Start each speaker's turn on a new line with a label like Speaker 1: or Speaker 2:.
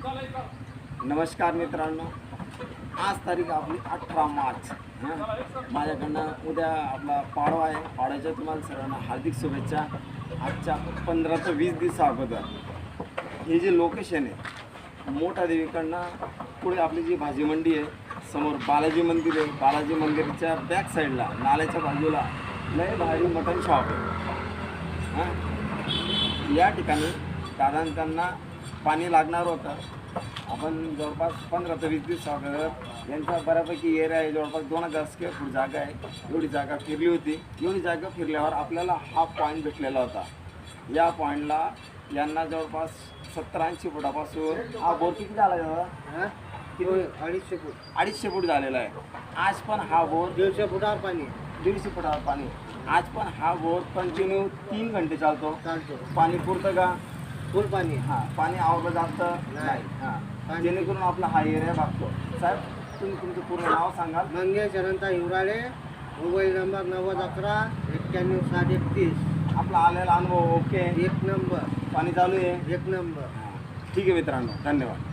Speaker 1: नमस्कार मित्रांनो, आज तारीख आपली 18 मार्च. माझ्याकडनं उद्या आपला पाडवा आहे. पाडव्याच्या तुम्हाला सर्वांना हार्दिक शुभेच्छा. आजच्या 15 ते 20 दिवसा अगोदर हे जे लोकेशन आहे, मोठा देवीकडनं पुढे आपली जी भाजी मंडी आहे, समोर बालाजी मंदिर आहे. बालाजी मंदिरच्या बॅक साईडला नाल्याच्या बाजूला लय भारी मटण शॉप आहे. या ठिकाणी दादांना पाणी लागणार होतं. आपण जवळपास 15 ते 20 दिवस अगोदर यांचा बऱ्यापैकी एरिया आहे, जवळपास 2000 स्क्वेअर फूट जागा आहे. एवढी जागा फिरली होती. एवढी जागा फिरल्यावर आपल्याला हा पॉईंट भेटलेला होता. या पॉईंटला यांना जवळपास 70-80 फुटापासून हा बोर किती झाला दादा? 250 फूट झालेला आहे. आज पण हा बोर
Speaker 2: 150 फुटावर पाणी
Speaker 1: 150 फुटावर पाणी. आज पण हा बोर कंटिन्यू 3 घंटे चालतो. पाणी पुरतं का?
Speaker 2: फुल पाणी.
Speaker 1: हां, पाणी आवडलं जातं नाही. हां, जेणेकरून आपला हा एरिया भागतो. साहेब, तुम्ही तुमचं पूर्ण नाव सांगाल?
Speaker 2: मंगेश अनंता हिवराळे, मोबाईल नंबर 9011 91 731.
Speaker 1: आपला आलेला अनुभव ओके?
Speaker 2: 1 नंबर.
Speaker 1: पाणी चालू आहे?
Speaker 2: 1 नंबर.
Speaker 1: ठीक आहे मित्रांनो, धन्यवाद.